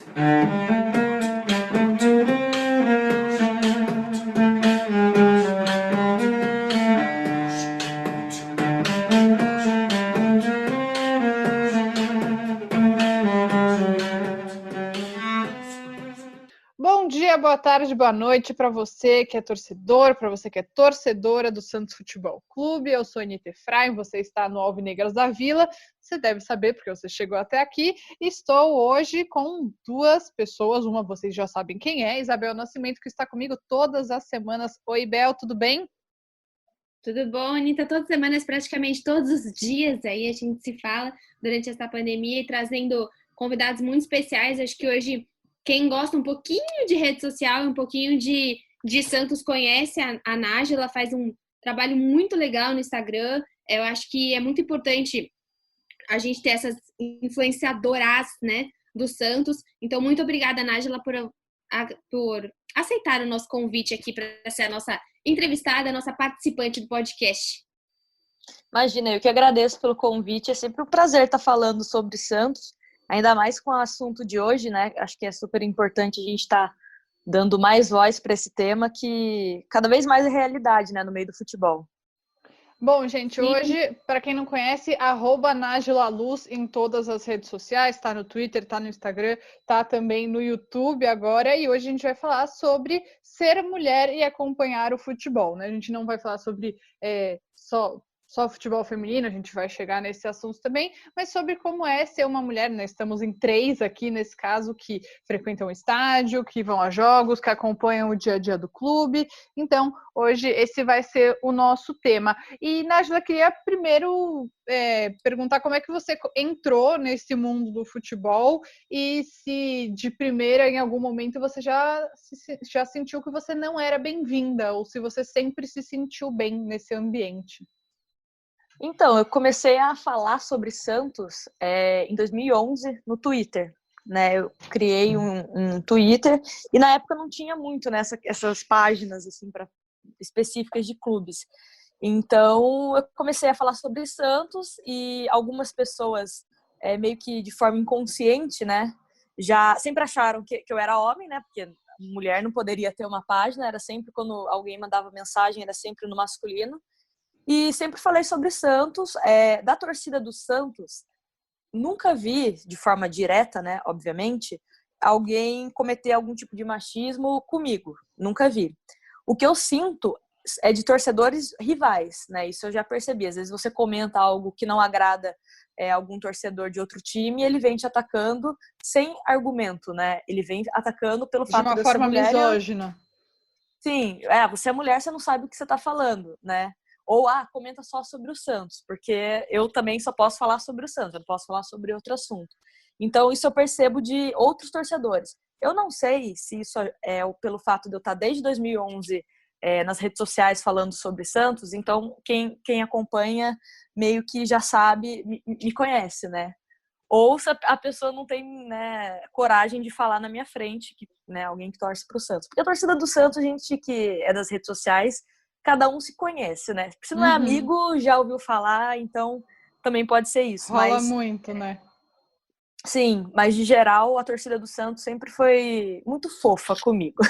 Bom dia, boa tarde, boa noite para você que é torcedor, para você que é torcedora do Santos Futebol Clube. Eu sou Anita Efraim, você está no Alvinegras da Vila. Você deve saber porque você chegou até aqui. Estou hoje com duas pessoas, uma vocês já sabem quem é, Isabel Nascimento, que está comigo todas as semanas. Oi, Bel, tudo bem? Tudo bom, Anitta? Todas as semanas, praticamente todos os dias aí a gente se fala durante essa pandemia e trazendo convidados muito especiais. Acho que hoje quem gosta um pouquinho de rede social, um pouquinho de Santos conhece a Nájila, faz um trabalho muito legal no Instagram. Eu acho que é muito importante a gente ter essas influenciadoras, né, do Santos. Então, muito obrigada, Nájila, por aceitar o nosso convite aqui para ser a nossa entrevistada, a nossa participante do podcast. Imagina, eu que agradeço pelo convite. É sempre um prazer estar falando sobre Santos, ainda mais com o assunto de hoje, né? Acho que é super importante a gente estar dando mais voz para esse tema que cada vez mais é realidade, né, no meio do futebol. Bom, gente, hoje, para quem não conhece, @NájilaLuz em todas as redes sociais, tá no Twitter, tá no Instagram, tá também no YouTube agora, e hoje a gente vai falar sobre ser mulher e acompanhar o futebol, né? A gente não vai falar sobre só futebol feminino, a gente vai chegar nesse assunto também, mas sobre como é ser uma mulher, né? Estamos em 3 aqui, nesse caso, que frequentam o estádio, que vão a jogos, que acompanham o dia a dia do clube. Então, hoje esse vai ser o nosso tema. E, Nájila, queria primeiro perguntar como é que você entrou nesse mundo do futebol e se de primeira, em algum momento, você já sentiu que você não era bem-vinda ou se você sempre se sentiu bem nesse ambiente. Então, eu comecei a falar sobre Santos em 2011 no Twitter, né? Eu criei um Twitter e na época não tinha muito, né, essas páginas assim específicas de clubes. Então, eu comecei a falar sobre Santos e algumas pessoas, meio que de forma inconsciente, né, já sempre acharam que eu era homem, né, porque mulher não poderia ter uma página, era sempre quando alguém mandava mensagem, era sempre no masculino. E sempre falei sobre Santos, da torcida do Santos. Nunca vi, de forma direta, né, obviamente, alguém cometer algum tipo de machismo comigo. Nunca vi. O que eu sinto é de torcedores rivais, né? Isso eu já percebi. Às vezes você comenta algo que não agrada algum torcedor de outro time e ele vem te atacando sem argumento, né? Ele vem atacando pelo De fato uma de eu ser forma mulher. misógina. Sim, você é mulher, você não sabe o que você está falando, né? Ou, comenta só sobre o Santos, porque eu também só posso falar sobre o Santos, eu não posso falar sobre outro assunto. Então, isso eu percebo de outros torcedores. Eu não sei se isso é pelo fato de eu estar desde 2011 nas redes sociais falando sobre Santos, então quem acompanha meio que já sabe, me conhece, né? Ou se a pessoa não tem, né, coragem de falar na minha frente, que, né, alguém que torce pro Santos. Porque a torcida do Santos, a gente que é das redes sociais, cada um se conhece, né? Se não é amigo, já ouviu falar, então também pode ser isso. Rola Mas muito, né? sim, mas de geral, a torcida do Santos sempre foi muito fofa comigo.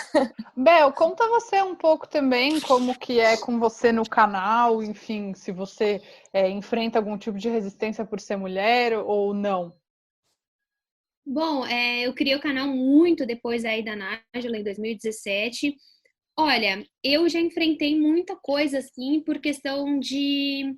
Bel, conta você um pouco também como que é com você no canal, enfim, se você enfrenta algum tipo de resistência por ser mulher ou não. Bom, eu criei o canal muito depois aí da Nájila, em 2017. Olha, eu já enfrentei muita coisa, assim, por questão de...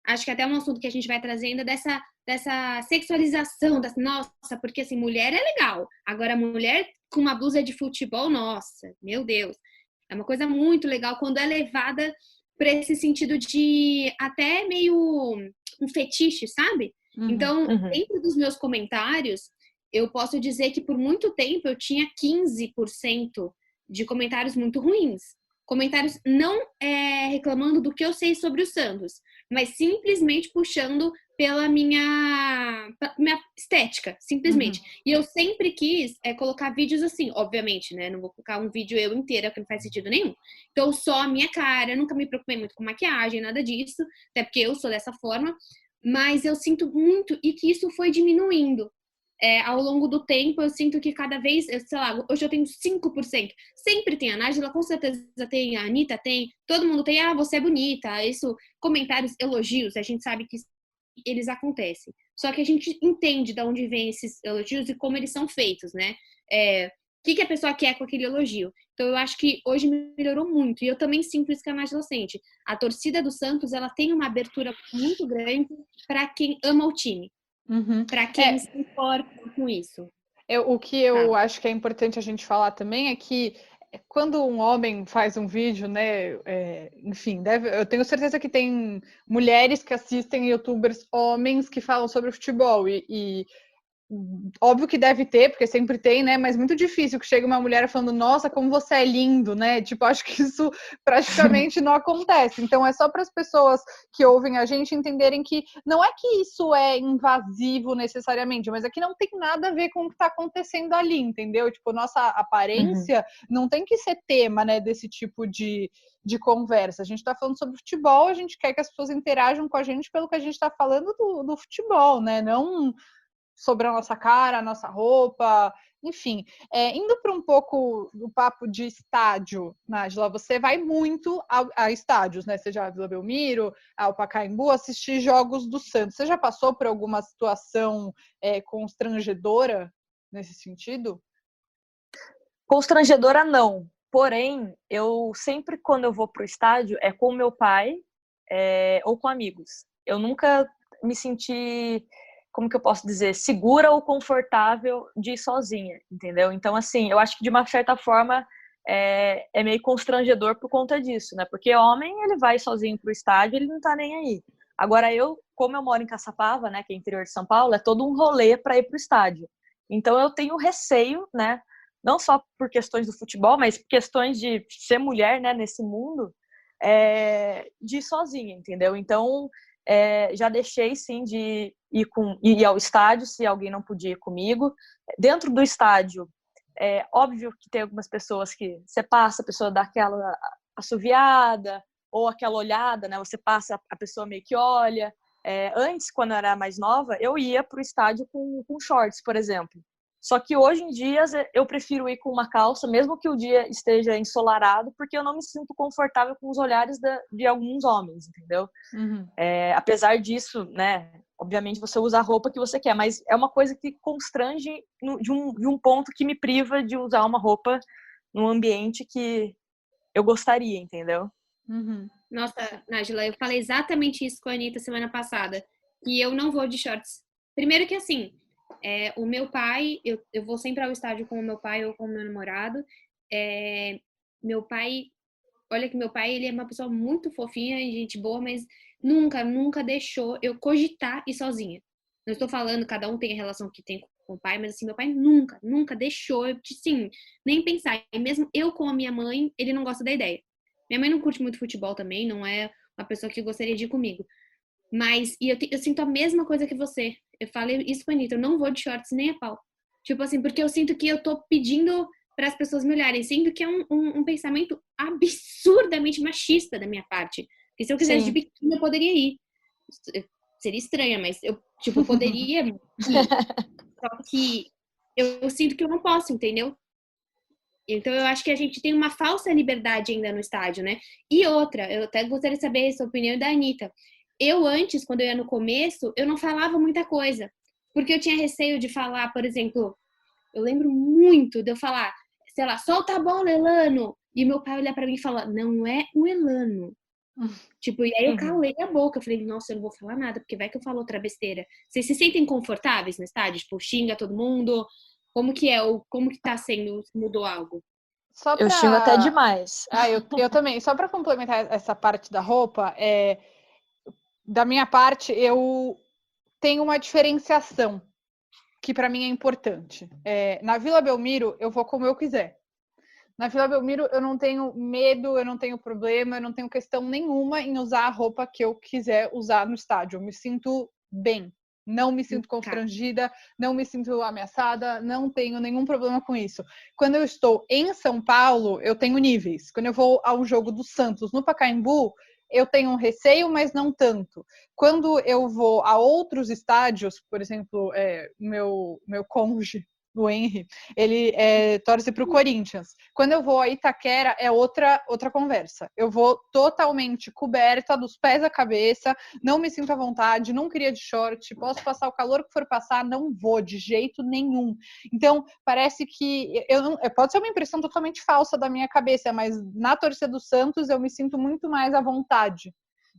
Acho que até um assunto que a gente vai trazendo dessa sexualização, nossa, porque assim, mulher é legal. Agora, mulher com uma blusa de futebol, nossa, meu Deus. É uma coisa muito legal quando é levada para esse sentido de até meio um fetiche, sabe? Então, Uhum. dentro dos meus comentários, eu posso dizer que por muito tempo eu tinha 15% de comentários muito ruins. Comentários não reclamando do que eu sei sobre o Santos, mas simplesmente puxando pela minha estética, simplesmente. E eu sempre quis colocar vídeos assim, obviamente, né? Não vou colocar um vídeo eu inteira, que não faz sentido nenhum. Então, só a minha cara, eu nunca me preocupei muito com maquiagem, nada disso, até porque eu sou dessa forma, mas eu sinto muito e que isso foi diminuindo. ao longo do tempo, eu sinto que cada vez, sei lá, hoje eu tenho 5%. Sempre tem a Nájila, com certeza tem, a Anitta tem, todo mundo tem, você é bonita, isso, comentários, elogios, a gente sabe que eles acontecem. Só que a gente entende de onde vêm esses elogios e como eles são feitos, né? O que a pessoa quer com aquele elogio. Então, eu acho que hoje melhorou muito. E eu também sinto isso que a Nájila sente. A torcida do Santos, ela tem uma abertura muito grande para quem ama o time. Para quem se importa com isso. O que eu acho que é importante a gente falar também é que quando um homem faz um vídeo, né, enfim, eu tenho certeza que tem mulheres que assistem youtubers homens que falam sobre futebol e óbvio que deve ter, porque sempre tem, né? Mas muito difícil que chegue uma mulher falando, nossa, como você é lindo, né? Tipo, acho que isso praticamente não acontece. Então, é só para as pessoas que ouvem a gente entenderem que não é que isso é invasivo necessariamente, mas é que não tem nada a ver com o que está acontecendo ali, entendeu? Tipo, nossa aparência não tem que ser tema, né, desse tipo de conversa. A gente está falando sobre futebol, a gente quer que as pessoas interajam com a gente pelo que a gente está falando do futebol, né? Não sobre a nossa cara, a nossa roupa, enfim. Indo para um pouco do papo de estádio, Nájila, você vai muito a estádios, né? Seja a Vila Belmiro, ao Pacaembu, assistir jogos do Santos. Você já passou por alguma situação constrangedora nesse sentido? Constrangedora não. Porém, eu sempre, quando eu vou pro estádio, é com meu pai ou com amigos. Eu nunca me senti, como que eu posso dizer, segura ou confortável de ir sozinha, entendeu? Então, assim, eu acho que de uma certa forma é meio constrangedor por conta disso, né? Porque homem, ele vai sozinho pro estádio, ele não tá nem aí. Agora como eu moro em Caçapava, né, que é interior de São Paulo, é todo um rolê para ir pro estádio. Então, eu tenho receio, né? Não só por questões do futebol, mas por questões de ser mulher, né, nesse mundo, de ir sozinha, entendeu? Então, já deixei, sim, de ir ao estádio, se alguém não podia ir comigo. Dentro do estádio, óbvio que tem algumas pessoas que você passa, a pessoa dá aquela assoviada, ou aquela olhada, né? Você passa, a pessoa meio que olha. Antes, quando eu era mais nova, eu ia para o estádio com shorts, por exemplo. Só que hoje em dia eu prefiro ir com uma calça, mesmo que o dia esteja ensolarado, porque eu não me sinto confortável com os olhares de alguns homens, entendeu? Apesar disso, né? Obviamente você usa a roupa que você quer, mas é uma coisa que constrange de um ponto que me priva de usar uma roupa num ambiente que eu gostaria, entendeu? Nossa, Nájila, eu falei exatamente isso com a Anitta semana passada, que eu não vou de shorts. Primeiro que assim, o meu pai, eu vou sempre ao estádio com o meu pai ou com o meu namorado. Meu pai, olha que meu pai, ele é uma pessoa muito fofinha e gente boa, mas nunca deixou eu cogitar ir sozinha. Não estou falando, cada um tem a relação que tem com o pai, mas assim, meu pai nunca deixou eu, assim, nem pensar. E mesmo eu com a minha mãe, ele não gosta da ideia. Minha mãe não curte muito futebol também, não é uma pessoa que gostaria de ir comigo. Mas, eu sinto a mesma coisa que você. Eu falei isso com a Anitta, eu não vou de shorts nem a pau. Tipo assim, porque eu sinto que eu tô pedindo para as pessoas me olharem, sendo que é um pensamento absurdamente machista da minha parte. Porque se eu quisesse de biquíni, eu poderia ir. Seria estranha, mas eu, tipo, poderia ir. Só que eu sinto que eu não posso, entendeu? Então, eu acho que a gente tem uma falsa liberdade ainda no estádio, né? E outra, eu até gostaria de saber a opinião da Anitta. Eu antes, quando eu ia no começo, eu não falava muita coisa. Porque eu tinha receio de falar, por exemplo, eu lembro muito de eu falar, sei lá, solta a bola, Elano! E meu pai olhar pra mim e falar, não é o Elano. Tipo, e aí eu calei a boca. Eu falei, nossa, eu não vou falar nada, porque vai que eu falo outra besteira. Vocês se sentem confortáveis no estádio? Tipo, xinga todo mundo? Como que é? Como que tá sendo? Mudou algo? Eu xingo até demais. Eu também. Só para complementar essa parte da roupa, da minha parte, eu tenho uma diferenciação que para mim é importante. Na Vila Belmiro, eu vou como eu quiser. Na Vila Belmiro, eu não tenho medo, eu não tenho problema, eu não tenho questão nenhuma em usar a roupa que eu quiser usar no estádio. Eu me sinto bem. Não me sinto constrangida, não me sinto ameaçada, não tenho nenhum problema com isso. Quando eu estou em São Paulo, eu tenho níveis. Quando eu vou ao jogo do Santos no Pacaembu, eu tenho um receio, mas não tanto. Quando eu vou a outros estádios, por exemplo, meu cônjuge, o Henry, ele torce para o Corinthians. Quando eu vou a Itaquera, é outra conversa. Eu vou totalmente coberta, dos pés à cabeça, não me sinto à vontade, não queria de short, posso passar o calor que for passar, não vou de jeito nenhum. Então, parece que pode ser uma impressão totalmente falsa da minha cabeça, mas na torcida do Santos eu me sinto muito mais à vontade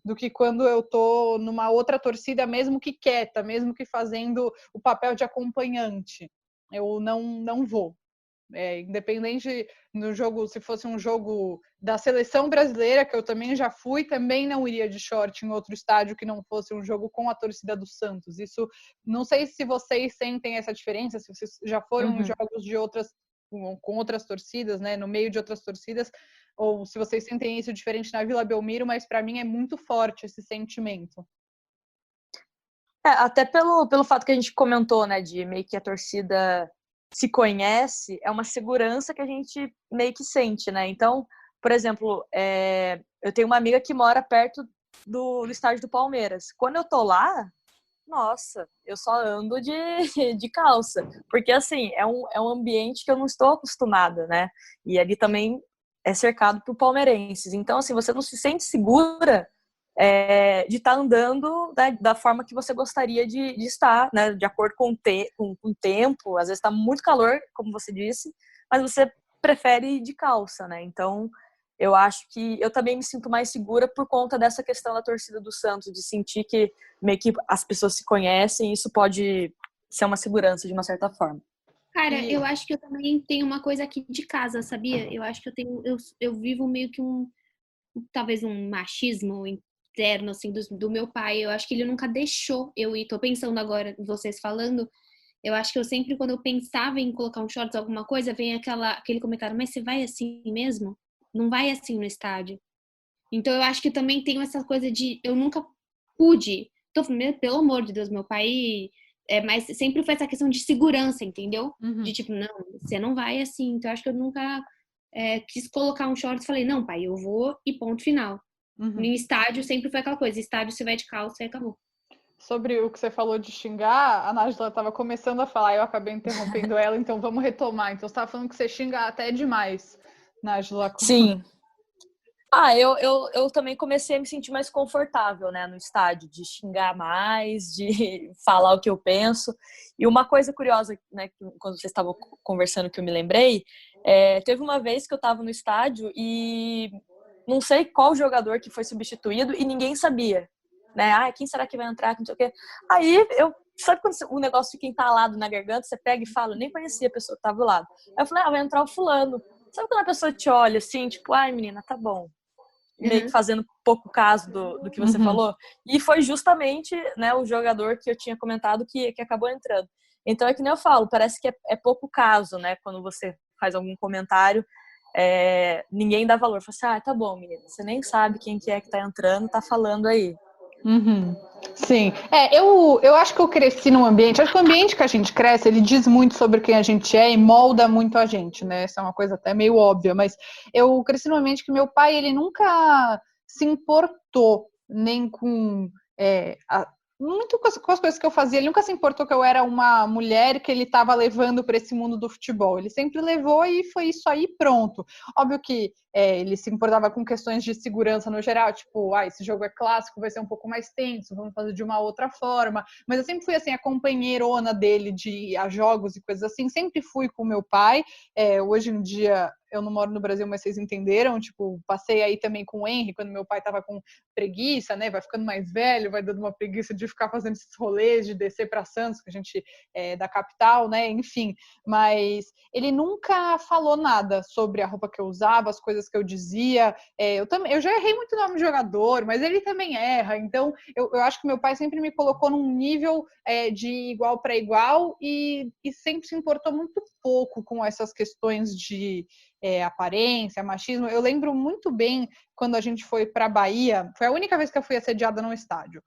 do que quando eu tô numa outra torcida, mesmo que quieta, mesmo que fazendo o papel de acompanhante. Eu não vou. Independente no jogo, se fosse um jogo da seleção brasileira, que eu também já fui, também não iria de short em outro estádio que não fosse um jogo com a torcida do Santos. Isso, não sei se vocês sentem essa diferença, se vocês já foram em jogos de com outras torcidas, né, no meio de outras torcidas, ou se vocês sentem isso diferente na Vila Belmiro, mas para mim é muito forte esse sentimento. Até pelo fato que a gente comentou, né, de meio que a torcida se conhece, é uma segurança que a gente meio que sente, né? Então, por exemplo, eu tenho uma amiga que mora perto do estádio do Palmeiras. Quando eu tô lá, nossa, eu só ando de calça. Porque, assim, é um ambiente que eu não estou acostumada, né? E ali também é cercado por palmeirenses. Então, assim, você não se sente segura de estar andando, né, da forma que você gostaria de estar, né, de acordo com o tempo. Às vezes está muito calor, como você disse, mas você prefere ir de calça, né? Então, eu acho que eu também me sinto mais segura por conta dessa questão da torcida do Santos, de sentir que meio que as pessoas se conhecem, e isso pode ser uma segurança de uma certa forma. Cara, eu acho que eu também tenho uma coisa aqui de casa, sabia? Eu acho que eu vivo meio que talvez um machismo interno, assim, do meu pai. Eu acho que ele nunca deixou eu ir. Tô pensando agora, vocês falando, eu acho que eu sempre, quando eu pensava em colocar um shorts, alguma coisa, vem aquele comentário, mas você vai assim mesmo? Não vai assim no estádio. Então eu acho que eu também tenho essa coisa de, eu nunca pude, pelo amor de Deus, meu pai, mas sempre foi essa questão de segurança, entendeu? De tipo, não, você não vai assim. Então eu acho que eu nunca quis colocar um shorts e falei, não, pai, eu vou e ponto final. No estádio sempre foi aquela coisa, estádio você vai de calça e acabou. Sobre o que você falou de xingar, a Nájila estava começando a falar, eu acabei interrompendo ela, então vamos retomar. Então você estava falando que você xinga até demais, Nájila. Sim. Eu também comecei a me sentir mais confortável, né, no estádio, de xingar mais, de falar o que eu penso. E uma coisa curiosa, né, quando vocês estavam conversando que eu me lembrei, teve uma vez que eu estava no estádio e não sei qual jogador que foi substituído e ninguém sabia, né? Quem será que vai entrar? Não sei o quê. Aí sabe quando o negócio fica entalado na garganta, você pega e fala, eu nem conhecia a pessoa que estava do lado. Aí eu falei, vai entrar o fulano. Sabe quando a pessoa te olha assim, tipo, ai menina, tá bom. Meio que fazendo pouco caso do que você falou. E foi justamente, né, o jogador que eu tinha comentado que acabou entrando. Então é que nem eu falo, parece que é pouco caso, né? Quando você faz algum comentário, ninguém dá valor. Fala assim, tá bom, menina, você nem sabe quem que é que tá entrando, tá falando aí. Sim, eu acho que eu cresci num ambiente, acho que o ambiente que a gente cresce, ele diz muito sobre quem a gente é e molda muito a gente, né? Essa é uma coisa até meio óbvia, mas eu cresci num ambiente que meu pai, ele nunca se importou nem com muito com as coisas que eu fazia, ele nunca se importou que eu era uma mulher que ele estava levando para esse mundo do futebol, ele sempre levou e foi isso aí, pronto. Óbvio que ele se importava com questões de segurança no geral, tipo, esse jogo é clássico, vai ser um pouco mais tenso, vamos fazer de uma outra forma, mas eu sempre fui assim, a companheirona dele de ir a jogos e coisas assim, sempre fui com meu pai. Hoje em dia eu não moro no Brasil, mas vocês entenderam, tipo, passei aí também com o Henry, quando meu pai tava com preguiça, né, vai ficando mais velho, vai dando uma preguiça de ficar fazendo esses rolês, de descer para Santos, que a gente é da capital, né, enfim, mas ele nunca falou nada sobre a roupa que eu usava, as coisas que eu dizia. Eu já errei muito nome de jogador, mas ele também erra. Então, eu acho que meu pai sempre me colocou num nível de igual para igual e sempre se importou muito pouco com essas questões de aparência, machismo. Eu lembro muito bem quando a gente foi para a Bahia. Foi a única vez que eu fui assediada num estádio.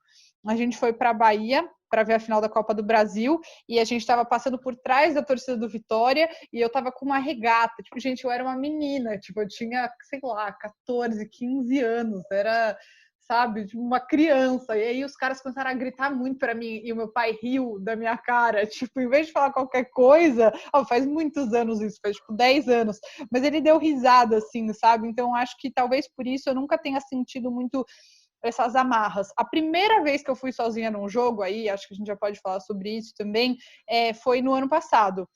A gente foi para a Bahia para ver a final da Copa do Brasil, e a gente estava passando por trás da torcida do Vitória, e eu estava com uma regata, tipo, gente, eu era uma menina, tipo, eu tinha, sei lá, 14, 15 anos, era, sabe? De uma criança. E aí os caras começaram a gritar muito pra mim e o meu pai riu da minha cara. Tipo, em vez de falar qualquer coisa, faz muitos anos isso, faz tipo 10 anos, mas ele deu risada, assim, sabe? Então acho que talvez por isso eu nunca tenha sentido muito essas amarras. A primeira vez que eu fui sozinha num jogo, aí acho que a gente já pode falar sobre isso também, foi no ano passado.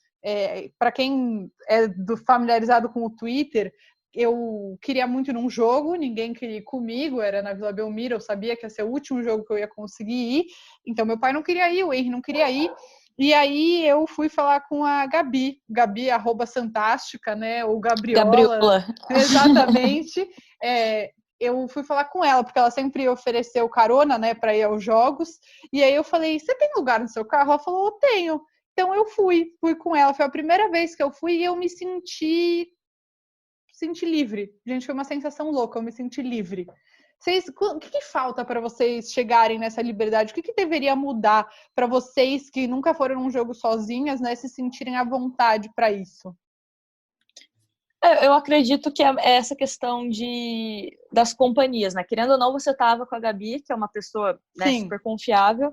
Para quem é familiarizado com o Twitter, eu queria muito ir num jogo, ninguém queria ir comigo, era na Vila Belmiro, eu sabia que ia ser o último jogo que eu ia conseguir ir, então meu pai não queria ir, o Henry não queria ir, e aí eu fui falar com a Gabi, @Santástica, né, ou Gabriola. Exatamente. Eu fui falar com ela, porque ela sempre ofereceu carona, né, para ir aos jogos, e aí eu falei, você tem lugar no seu carro? Ela falou, eu tenho. Então eu fui com ela, foi a primeira vez que eu fui e eu me senti livre. Gente, foi uma sensação louca, eu me senti livre. O que falta para vocês chegarem nessa liberdade? O que deveria mudar para vocês que nunca foram num jogo sozinhas, né, se sentirem à vontade para isso? Eu acredito que é essa questão das companhias, né? Querendo ou não, você estava com a Gabi, que é uma pessoa, né, super confiável.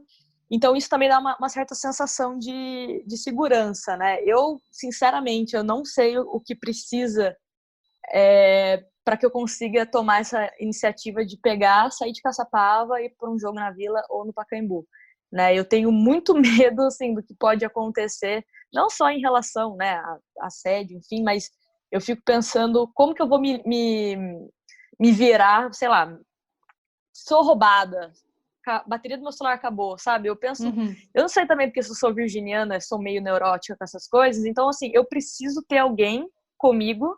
Então, isso também dá uma certa sensação de segurança, né? Eu, sinceramente, eu não sei o que precisa para que eu consiga tomar essa iniciativa de sair de Caçapava e ir para um jogo na Vila ou no Pacaembu. Né? Eu tenho muito medo, assim, do que pode acontecer, não só em relação, né, a assédio, enfim, mas eu fico pensando como que eu vou me virar, sei lá, sou roubada, a bateria do meu celular acabou, sabe? Eu penso, eu não sei também porque eu sou virginiana, sou meio neurótica com essas coisas, então, assim, eu preciso ter alguém comigo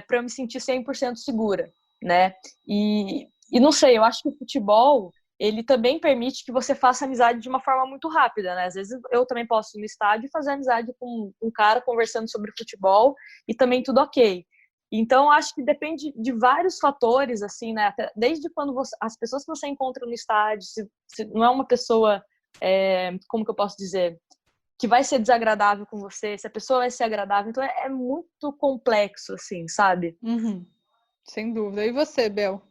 para eu me sentir 100% segura, né? E não sei, eu acho que o futebol, ele também permite que você faça amizade de uma forma muito rápida, né? Às vezes eu também posso ir no estádio e fazer amizade com um cara conversando sobre futebol e também tudo ok. Então, acho que depende de vários fatores, assim, né? Desde quando as pessoas que você encontra no estádio, se não é uma pessoa, como que eu posso dizer, que vai ser desagradável com você, se a pessoa vai ser agradável. Então, é muito complexo, assim, sabe? Sem dúvida. E você, Bel?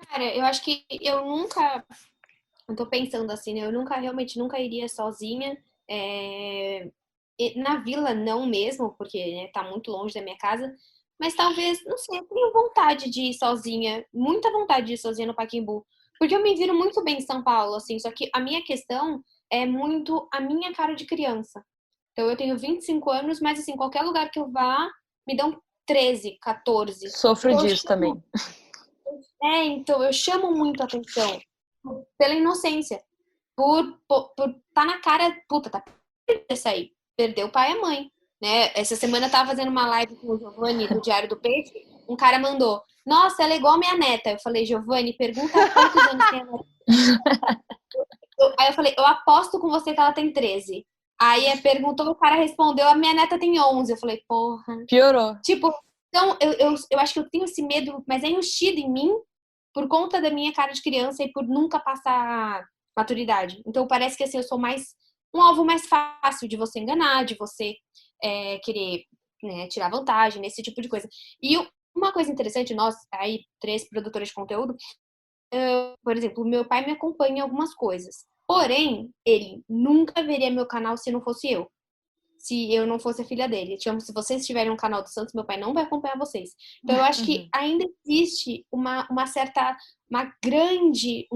Cara, eu acho que eu nunca... Eu tô pensando assim, né? Eu realmente nunca iria sozinha. Na Vila, não mesmo, porque, né, tá muito longe da minha casa. Mas talvez, não sei, eu tenho vontade de ir sozinha. Muita vontade de ir sozinha no Pacaembu. Porque eu me viro muito bem em São Paulo, assim. Só que a minha questão é muito a minha cara de criança. Então, eu tenho 25 anos, mas, assim, qualquer lugar que eu vá, me dão 13, 14. Sofro Então, disso também. então, eu chamo muito a atenção pela inocência. Por tá na cara, puta, tá isso aí. Perdeu o pai e a mãe, né? Essa semana eu tava fazendo uma live com o Giovanni, do Diário do Peixe, um cara mandou, nossa, ela é igual a minha neta. Eu falei, Giovanni, pergunta quantos anos tem a neta. Aí eu falei, eu aposto com você que ela tem 13. Aí perguntou, o cara respondeu, a minha neta tem 11. Eu falei, porra. Piorou. Tipo, então, eu acho que eu tenho esse medo, mas é enchido em mim por conta da minha cara de criança e por nunca passar maturidade. Então, parece que assim, eu sou um alvo mais fácil de você enganar, de você querer, né, tirar vantagem, nesse tipo de coisa. E uma coisa interessante, nós, aí, 3 produtores de conteúdo, por exemplo, meu pai me acompanha em algumas coisas. Porém, ele nunca veria meu canal se não fosse eu. Se eu não fosse a filha dele. Tipo, se vocês tiverem um canal do Santos, meu pai não vai acompanhar vocês. Então, eu acho que ainda existe um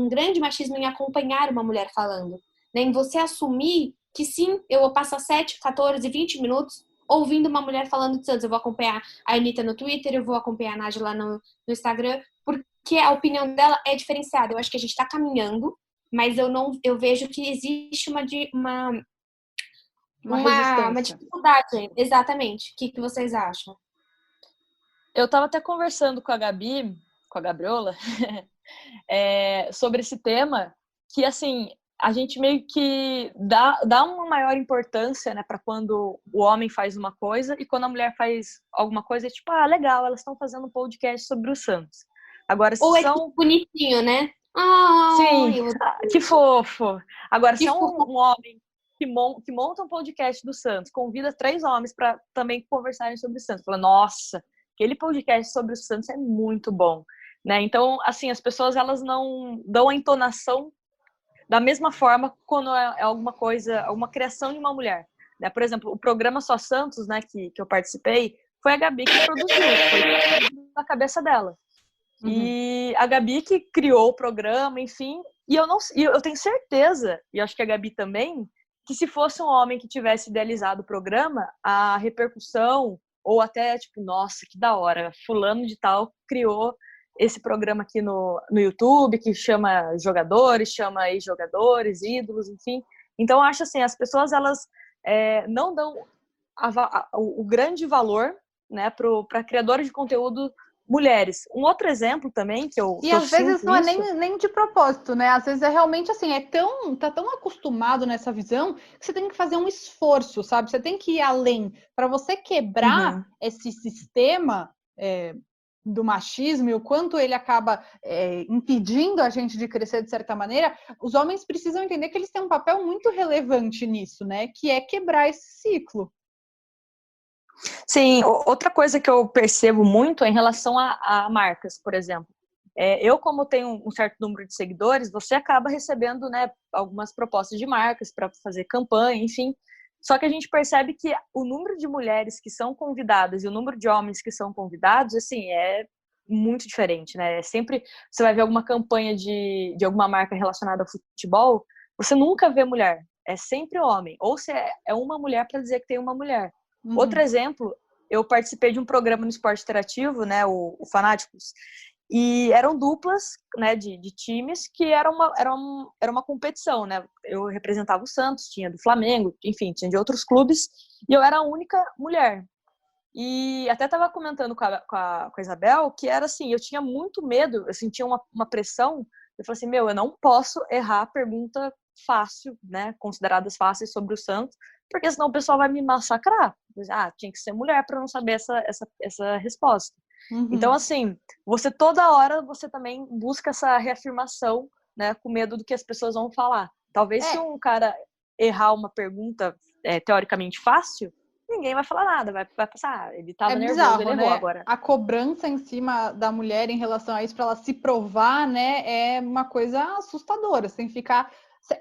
grande machismo em acompanhar uma mulher falando. Né? Em você assumir que sim, eu vou passar 7, 14, 20 minutos ouvindo uma mulher falando de Santos. Eu vou acompanhar a Anitta no Twitter, eu vou acompanhar a Nájila no Instagram, porque a opinião dela é diferenciada. Eu acho que a gente está caminhando, mas eu vejo que existe uma dificuldade, exatamente. O que vocês acham? Eu estava até conversando com a Gabi, com a Gabriola, sobre esse tema, que, assim, a gente meio que dá uma maior importância, né, para quando o homem faz uma coisa e quando a mulher faz alguma coisa, é tipo, legal, elas estão fazendo um podcast sobre o Santos. Agora, se ou é bonitinho, né? Sim, que fofo. Agora, se é um homem que monta um podcast do Santos, convida 3 homens para também conversarem sobre o Santos, fala, nossa, aquele podcast sobre o Santos é muito bom, né? Então, assim, as pessoas, elas não dão a entonação da mesma forma quando é alguma coisa, alguma criação de uma mulher, né? Por exemplo, o programa Só Santos, né, que eu participei, foi a Gabi que produziu, foi na cabeça dela. E a Gabi que criou o programa, enfim, e eu tenho certeza, e acho que a Gabi também, que se fosse um homem que tivesse idealizado o programa, a repercussão, ou até tipo, nossa, que da hora, fulano de tal criou esse programa aqui no YouTube, que chama jogadores, chama ex-jogadores, ídolos, enfim. Então, eu acho assim, as pessoas, elas não dão o grande valor, né, para criadores de conteúdo mulheres. Um outro exemplo também que eu E às vezes não é isso, nem de propósito, né? Às vezes é realmente assim, tá tão acostumado nessa visão que você tem que fazer um esforço, sabe? Você tem que ir além. Para você quebrar esse sistema do machismo e o quanto ele acaba impedindo a gente de crescer de certa maneira, os homens precisam entender que eles têm um papel muito relevante nisso, né? Que é quebrar esse ciclo. Sim, outra coisa que eu percebo muito é em relação a marcas, por exemplo. Eu, como tenho um certo número de seguidores, você acaba recebendo, né, algumas propostas de marcas para fazer campanha, enfim. Só que a gente percebe que o número de mulheres que são convidadas e o número de homens que são convidados, assim, é muito diferente, né? Sempre você vai ver alguma campanha de alguma marca relacionada ao futebol, você nunca vê mulher, é sempre homem. Ou se é uma mulher para dizer que tem uma mulher. Outro exemplo, eu participei de um programa no Esporte Interativo, né, o Fanáticos, e eram duplas, né, de times que era uma competição, né? Eu representava o Santos, tinha do Flamengo, enfim, tinha de outros clubes, e eu era a única mulher. E até estava comentando com a Isabel que era assim, eu tinha muito medo, eu sentia uma pressão, eu falei assim, eu não posso errar a pergunta fácil, né, consideradas fáceis sobre o Santos, porque senão o pessoal vai me massacrar. Tinha que ser mulher para não saber essa resposta. Então, assim, você toda hora, você também busca essa reafirmação, né, com medo do que as pessoas vão falar. Talvez se um cara errar uma pergunta teoricamente fácil, ninguém vai falar nada, vai passar, ele tava nervoso, bizarro, ele errou né? agora. A cobrança em cima da mulher em relação a isso, para ela se provar, né, é uma coisa assustadora, sem ficar...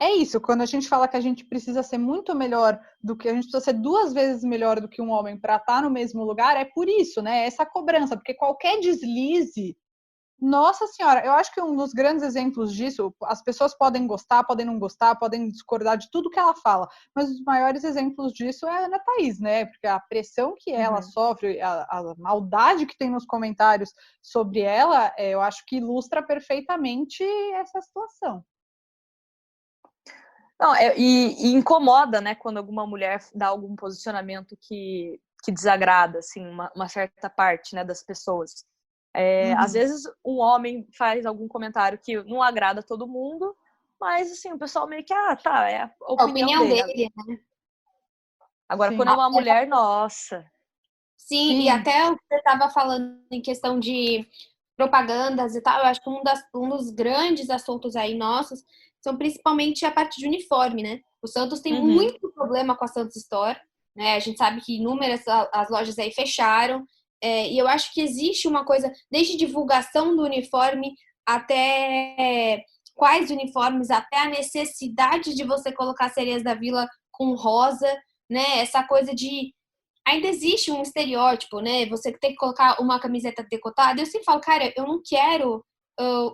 É isso, quando a gente fala que a gente precisa ser muito melhor do que... A gente precisa ser 2 vezes melhor do que um homem para estar no mesmo lugar, é por isso, né? Essa cobrança, porque qualquer deslize... Nossa Senhora, eu acho que um dos grandes exemplos disso, as pessoas podem gostar, podem não gostar, podem discordar de tudo que ela fala, mas os maiores exemplos disso é a Ana Thaís, né? Porque a pressão que ela sofre, a maldade que tem nos comentários sobre ela, eu acho que ilustra perfeitamente essa situação. Não, e incomoda, né, quando alguma mulher dá algum posicionamento que desagrada, assim, uma certa parte, né, das pessoas. Às vezes um homem faz algum comentário que não agrada todo mundo, mas assim, o pessoal meio que, é a opinião dele. Né? Agora, quando é uma mulher, nossa. Sim, e até o que você estava falando em questão de propagandas e tal, eu acho que um dos grandes assuntos aí nossos são principalmente a parte de uniforme, né? O Santos tem muito problema com a Santos Store, né? A gente sabe que inúmeras as lojas aí fecharam, e eu acho que existe uma coisa, desde divulgação do uniforme até quais uniformes, até a necessidade de você colocar Sereias da Vila com rosa, né? Essa coisa de... Ainda existe um estereótipo, né? Você tem que colocar uma camiseta decotada. Eu sempre falo, cara, eu não quero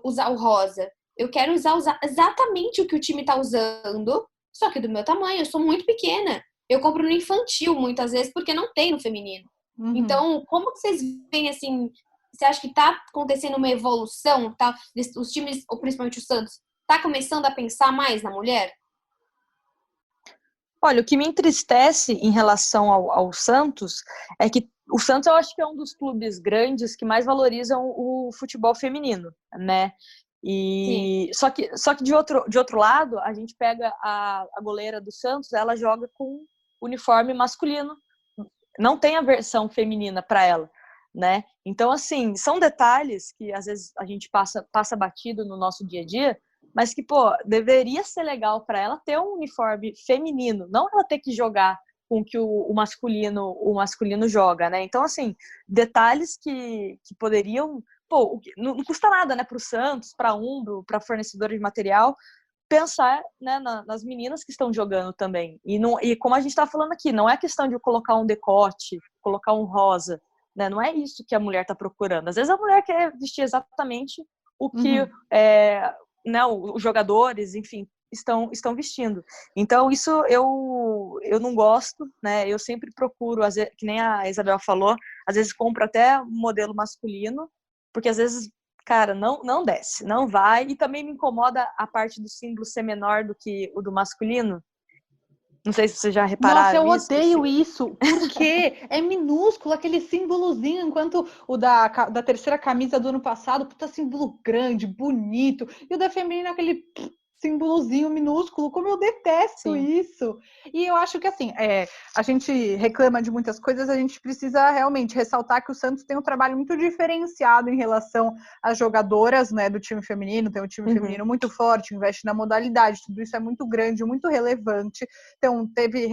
usar o rosa. Eu quero usar exatamente o que o time tá usando, só que do meu tamanho. Eu sou muito pequena. Eu compro no infantil, muitas vezes, porque não tem no feminino. Então, como que vocês veem, assim... Você acha que tá acontecendo uma evolução? Tá? Os times, ou principalmente o Santos, tá começando a pensar mais na mulher? Olha, o que me entristece em relação ao Santos é que o Santos, eu acho que é um dos clubes grandes que mais valorizam o futebol feminino, né? E só que de outro lado, a gente pega a goleira do Santos, ela joga com uniforme masculino, não tem a versão feminina para ela, né? Então, assim, são detalhes que às vezes a gente passa batido no nosso dia a dia, mas que, deveria ser legal para ela ter um uniforme feminino, não ela ter que jogar com que o masculino joga, né? Então, assim, detalhes que poderiam... Pô, não custa nada, né, para o Santos, para a Umbro, para fornecedora de material, pensar, né, nas meninas que estão jogando também. E como a gente está falando aqui, não é questão de colocar um decote, colocar um rosa, né? Não é isso que a mulher está procurando. Às vezes a mulher quer vestir exatamente o que né, os jogadores, enfim, estão vestindo. Então, isso eu não gosto, né? Eu sempre procuro, às vezes, que nem a Isabel falou, às vezes compro até modelo masculino, porque às vezes, cara, não desce, não vai. E também me incomoda a parte do símbolo ser menor do que o do masculino. Não sei se vocês já repararam isso. isso. Nossa, eu odeio isso, porque é minúsculo aquele símbolozinho, enquanto o da terceira camisa do ano passado, puta símbolo grande, bonito, e o da feminina aquele símbolozinho minúsculo, como eu detesto isso. E eu acho que, assim, a gente reclama de muitas coisas, a gente precisa realmente ressaltar que o Santos tem um trabalho muito diferenciado em relação às jogadoras, né, do time feminino, tem um time feminino muito forte, investe na modalidade, tudo isso é muito grande, muito relevante. Então, teve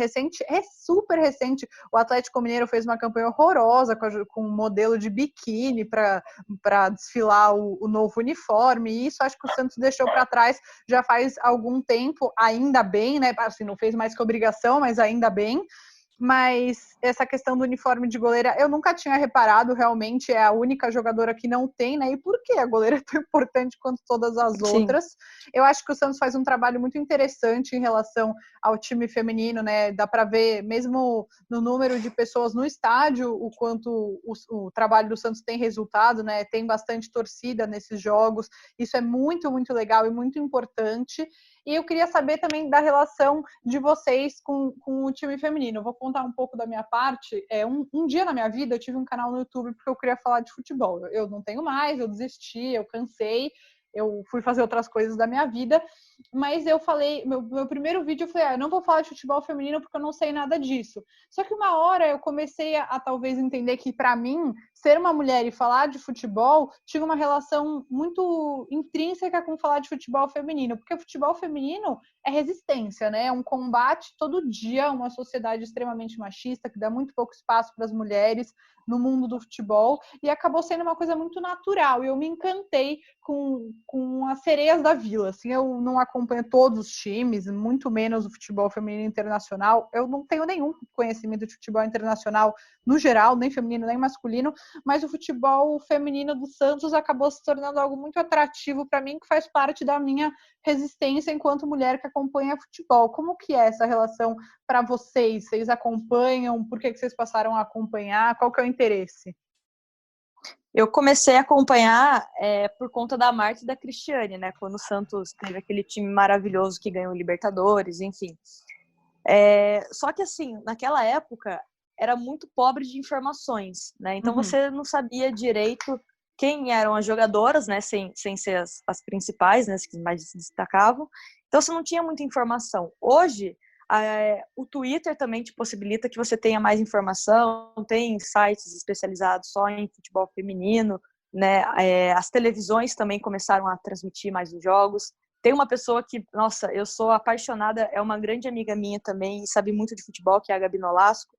super recente, o Atlético Mineiro fez uma campanha horrorosa com um modelo de biquíni para desfilar o novo uniforme, e isso acho que o Santos deixou para trás já faz algum tempo, ainda bem, né? Assim, não fez mais que obrigação, mas ainda bem. Mas essa questão do uniforme de goleira, eu nunca tinha reparado, realmente é a única jogadora que não tem, né? E por que a goleira é tão importante quanto todas as outras? Eu acho que o Santos faz um trabalho muito interessante em relação ao time feminino, né? Dá para ver, mesmo no número de pessoas no estádio, o quanto o trabalho do Santos tem resultado, né? Tem bastante torcida nesses jogos. Isso é muito, muito legal e muito importante. E eu queria saber também da relação de vocês com o time feminino. Eu vou contar um pouco da minha parte. Um dia na minha vida eu tive um canal no YouTube porque eu queria falar de futebol. Eu não tenho mais, eu desisti, eu cansei. Eu fui fazer outras coisas da minha vida, mas eu falei, meu primeiro vídeo eu falei, eu não vou falar de futebol feminino porque eu não sei nada disso. Só que uma hora eu comecei a talvez entender que, para mim, ser uma mulher e falar de futebol tinha uma relação muito intrínseca com falar de futebol feminino, porque o futebol feminino é resistência, né? É um combate todo dia, uma sociedade extremamente machista, que dá muito pouco espaço para as mulheres no mundo do futebol, e acabou sendo uma coisa muito natural, e eu me encantei com as sereias da Vila, assim, eu não acompanho todos os times, muito menos o futebol feminino internacional, eu não tenho nenhum conhecimento de futebol internacional no geral, nem feminino, nem masculino, mas o futebol feminino do Santos acabou se tornando algo muito atrativo para mim, que faz parte da minha resistência enquanto mulher que acompanha futebol. Como que é essa relação para vocês? Vocês acompanham? Por que vocês passaram a acompanhar? Qual que é o interesse? Eu comecei a acompanhar por conta da Marta e da Cristiane, né? Quando o Santos teve aquele time maravilhoso que ganhou o Libertadores, enfim. Só que, assim, naquela época, era muito pobre de informações, né? Então, você não sabia direito quem eram as jogadoras, né? Sem ser as principais, né? As que mais se destacavam. Então, você não tinha muita informação. Hoje, o Twitter também te possibilita que você tenha mais informação, tem sites especializados só em futebol feminino, né? As televisões também começaram a transmitir mais os jogos. Tem uma pessoa que, nossa, eu sou apaixonada, é uma grande amiga minha também, e sabe muito de futebol, que é a Gabi Nolasco.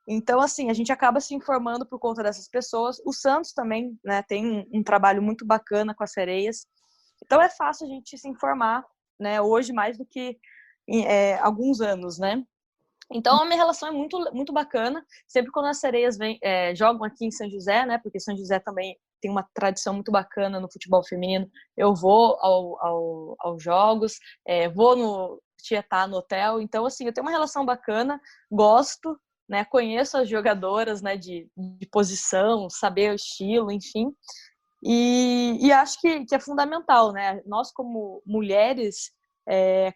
Então, assim, a gente acaba se informando por conta dessas pessoas. O Santos também, né, tem um trabalho muito bacana com as sereias. Então, é fácil a gente se informar, né, hoje mais do que alguns anos, né? Então, a minha relação é muito, muito bacana. Sempre quando as sereias jogam aqui em São José, né, porque São José também tem uma tradição muito bacana no futebol feminino, eu vou aos jogos, vou no Tietá, no hotel. Então, assim, eu tenho uma relação bacana, gosto, né, conheço as jogadoras, né, de posição, saber o estilo, enfim. E acho que é fundamental, né? Nós, como mulheres,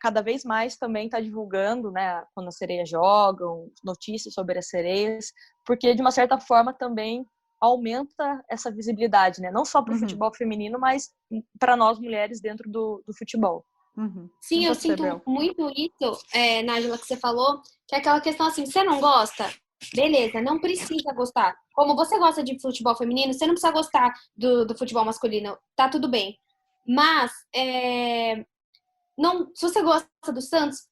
cada vez mais também está divulgando, né, quando as sereias jogam, notícias sobre as sereias, porque, de uma certa forma, também aumenta essa visibilidade, né? Não só para o futebol feminino, mas para nós mulheres dentro do futebol. Sim, eu sinto muito isso, Nájila, que você falou, que é aquela questão assim, você não gosta? Beleza, não precisa gostar. Como você gosta de futebol feminino, você não precisa gostar do futebol masculino, tá tudo bem. Mas, não, se você gosta do Santos,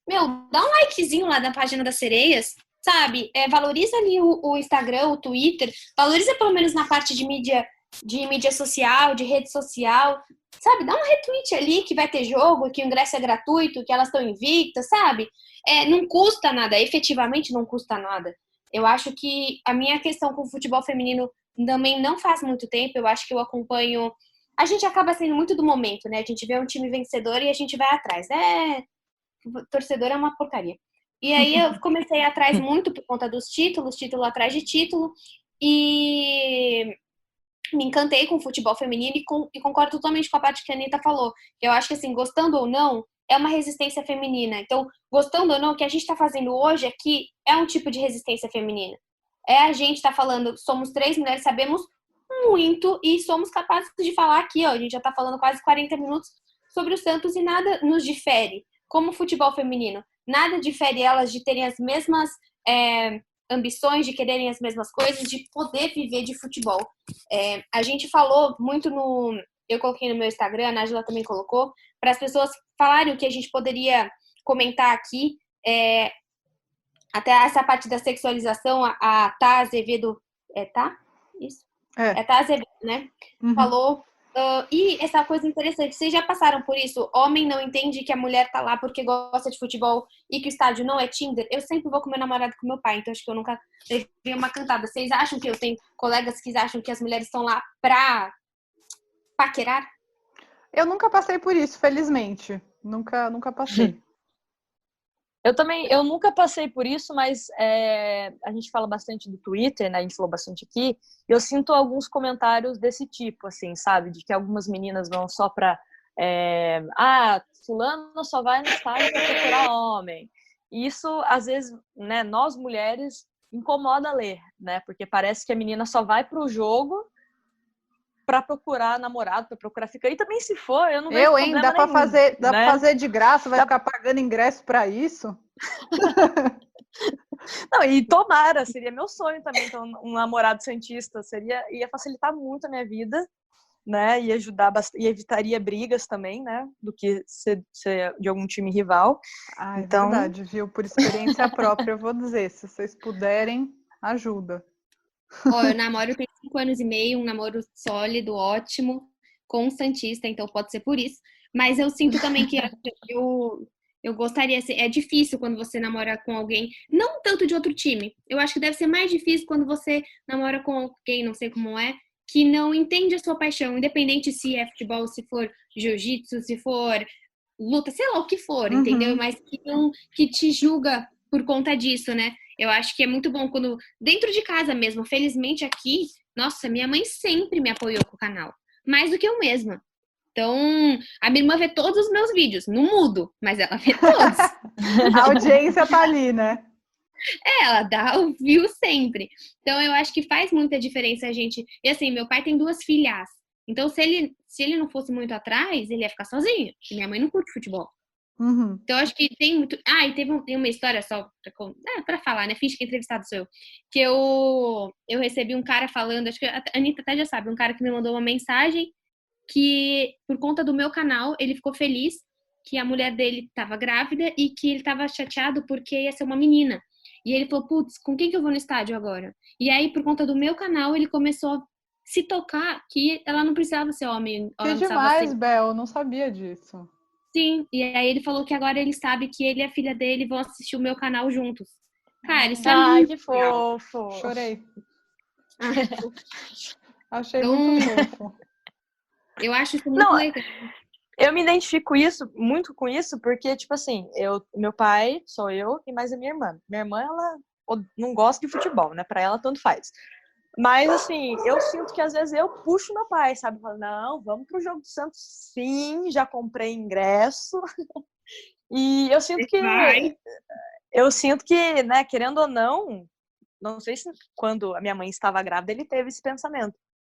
dá um likezinho lá na página das sereias, sabe? Valoriza ali o Instagram, o Twitter, valoriza pelo menos na parte de mídia social, de rede social, sabe? Dá um retweet ali que vai ter jogo, que o ingresso é gratuito, que elas estão invictas, sabe? Não custa nada, efetivamente não custa nada. Eu acho que a minha questão com o futebol feminino também não faz muito tempo, eu acho que eu acompanho... A gente acaba sendo muito do momento, né? A gente vê um time vencedor e a gente vai atrás. Torcedor é uma porcaria. E aí eu comecei atrás muito por conta dos títulos, título atrás de título, e me encantei com o futebol feminino e concordo totalmente com a parte que a Anitta falou. Eu acho que, assim, gostando ou não, é uma resistência feminina. Então, gostando ou não, o que a gente está fazendo hoje aqui é um tipo de resistência feminina. A gente tá falando, somos 3 mulheres, sabemos muito e somos capazes de falar aqui, ó, a gente já tá falando quase 40 minutos sobre o Santos e nada nos difere. Como o futebol feminino, nada difere elas de terem as mesmas ambições, de quererem as mesmas coisas, de poder viver de futebol. A gente falou muito eu coloquei no meu Instagram, a Nájila também colocou, para as pessoas falarem o que a gente poderia comentar aqui. Até essa parte da sexualização, a Tá Azevedo, tá? Isso? Tá Azevedo, né? Uhum. Falou. E essa coisa interessante, vocês já passaram por isso? Homem não entende que a mulher tá lá porque gosta de futebol e que o estádio não é Tinder? Eu sempre vou com meu namorado e com meu pai, então acho que eu nunca levei uma cantada. Vocês acham que eu tenho colegas que acham que as mulheres estão lá pra paquerar? Eu nunca passei por isso, felizmente. Nunca passei. Eu nunca passei por isso, mas a gente fala bastante do Twitter, né? A gente falou bastante aqui. Eu sinto alguns comentários desse tipo, assim, sabe? De que algumas meninas vão só pra... fulano só vai no estádio pra procurar homem. E isso, às vezes, né, nós mulheres, incomoda ler, né? Porque parece que a menina só vai pro jogo para procurar namorado, para procurar ficar. E também se for, eu não vejo problema dá para nenhum, fazer, dá né? para fazer de graça, vai ficar pagando ingresso para isso? Não, e tomara, seria meu sonho também ter um namorado santista, ia facilitar muito a minha vida, né? Ia ajudar bastante, e evitaria brigas também, né? Do que ser de algum time rival. Então... É verdade, viu? Por experiência própria, eu vou dizer, se vocês puderem, ajuda. Eu namoro tem 5 anos e meio, um namoro sólido, ótimo, com um santista, então pode ser por isso. Mas eu sinto também que eu gostaria, é difícil quando você namora com alguém, não tanto de outro time. Eu acho que deve ser mais difícil quando você namora com alguém, não sei como é, que não entende a sua paixão, independente se é futebol, se for jiu-jitsu, se for luta, sei lá o que for, entendeu? Mas que te julga por conta disso, né? Eu acho que é muito bom quando, dentro de casa mesmo, felizmente aqui, nossa, minha mãe sempre me apoiou com o canal, mais do que eu mesma. Então, a minha irmã vê todos os meus vídeos, não mudo, mas ela vê todos. A audiência tá ali, né? Ela dá o view sempre. Então, eu acho que faz muita diferença a gente... E assim, meu pai tem 2 filhas. Então, se ele não fosse muito atrás, ele ia ficar sozinho. Porque minha mãe não curte futebol. Uhum. Então, acho que tem muito... e tem uma história só pra falar, né? Finge que entrevistado sou eu. Que eu recebi um cara falando... Acho que a Anitta até já sabe. Um cara que me mandou uma mensagem que, por conta do meu canal, ele ficou feliz que a mulher dele estava grávida e que ele estava chateado porque ia ser uma menina. E ele falou, putz, com quem que eu vou no estádio agora? E aí, por conta do meu canal, ele começou a se tocar que ela não precisava ser homem. Que demais, Bel, não sabia disso. Sim, e aí ele falou que agora ele sabe que ele e a filha dele vão assistir o meu canal juntos. Cara, isso é muito que fofo. Chorei. Achei muito fofo. Eu acho isso muito legal. Eu me identifico muito com isso, porque, tipo assim, meu pai, sou eu e mais a minha irmã. Minha irmã, ela não gosta de futebol, né? Pra ela, tanto faz. Mas, assim, eu sinto que às vezes eu puxo meu pai, sabe? Falo, não, vamos pro jogo do Santos, sim, já comprei ingresso. E eu sinto que, né, querendo ou não sei se quando a minha mãe estava grávida ele teve esse pensamento.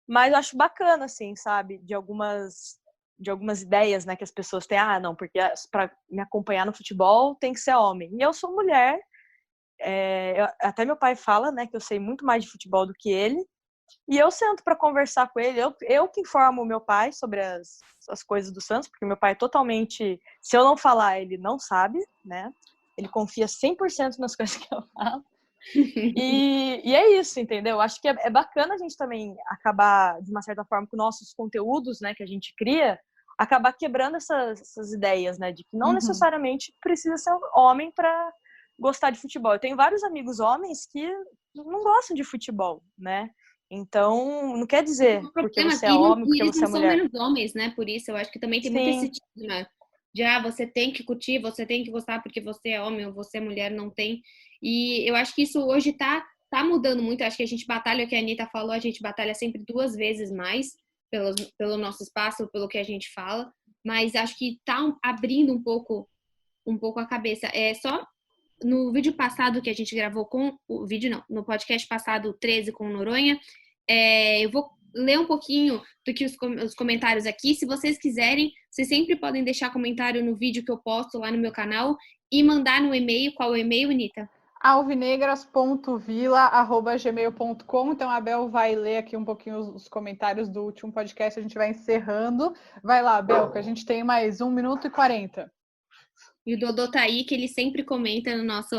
Mas eu acho bacana, assim, sabe? De algumas ideias, né, que as pessoas têm. Não, porque para me acompanhar no futebol tem que ser homem. E eu sou mulher. Até meu pai fala, né, que eu sei muito mais de futebol do que ele. E eu sento para conversar com ele. Eu que informo o meu pai sobre as coisas do Santos, porque meu pai é totalmente... Se eu não falar, ele não sabe, né? Ele confia 100% nas coisas que eu falo. E é isso, entendeu? Acho que é bacana a gente também acabar, de uma certa forma, com nossos conteúdos, né, que a gente cria, acabar quebrando essas ideias, né, de que não necessariamente precisa ser homem para gostar de futebol. Eu tenho vários amigos homens que não gostam de futebol, né? Então, não quer dizer porque você é homem, porque você é mulher. Eles não são menos homens, né? Por isso, eu acho que também tem muito esse estigma de, você tem que curtir, você tem que gostar porque você é homem ou você é mulher, não tem. E eu acho que isso hoje tá mudando muito. Eu acho que a gente batalha, o que a Anitta falou, a gente batalha sempre 2 vezes mais pelo nosso espaço, pelo que a gente fala. Mas acho que tá abrindo um pouco a cabeça. É só no vídeo passado que a gente gravou no podcast passado, 13 com o Noronha, eu vou ler um pouquinho do que os comentários aqui. Se vocês quiserem, vocês sempre podem deixar comentário no vídeo que eu posto lá no meu canal e mandar no e-mail. Qual é o e-mail, Anitta? alvinegras.vila@gmail.com. Então a Bel vai ler aqui um pouquinho os comentários do último podcast, a gente vai encerrando. Vai lá, Bel, que a gente tem mais 1 minuto e 40. E o Dodô tá aí, que ele sempre comenta no nosso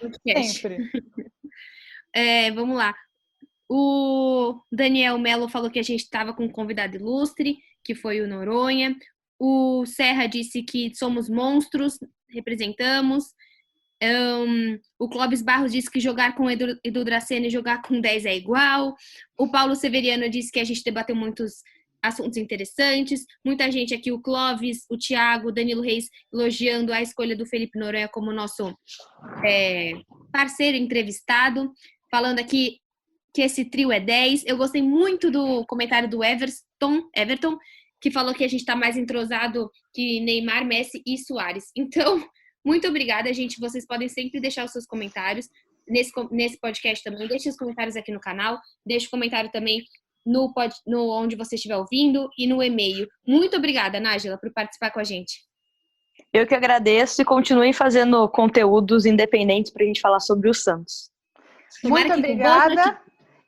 podcast. Sempre. Vamos lá. O Daniel Mello falou que a gente estava com um convidado ilustre, que foi o Noronha. O Serra disse que somos monstros, representamos. O Clóvis Barros disse que jogar com Edu Dracena e jogar com 10 é igual. O Paulo Severiano disse que a gente debateu muitos assuntos interessantes. Muita gente aqui, o Clóvis, o Thiago, o Danilo Reis, elogiando a escolha do Felipe Noronha como nosso parceiro entrevistado. Falando aqui que esse trio é 10. Eu gostei muito do comentário do Everton, que falou que a gente está mais entrosado que Neymar, Messi e Suárez. Então, muito obrigada, gente. Vocês podem sempre deixar os seus comentários nesse podcast também. Deixe os comentários aqui no canal. Deixe o comentário também no onde você estiver ouvindo e no e-mail. Muito obrigada, Nájila, por participar com a gente. Eu que agradeço e continuem fazendo conteúdos independentes para a gente falar sobre o Santos. Muito obrigada.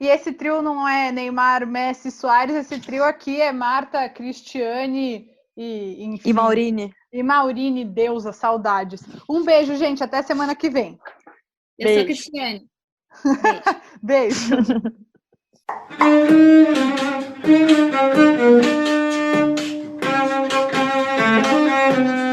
E esse trio não é Neymar, Messi, Suárez. Esse trio aqui é Marta, Cristiane enfim. E Maurine. E Maurine, deusa, saudades. Um beijo, gente. Até semana que vem. Eu sou a Cristiane. Beijo. Beijo.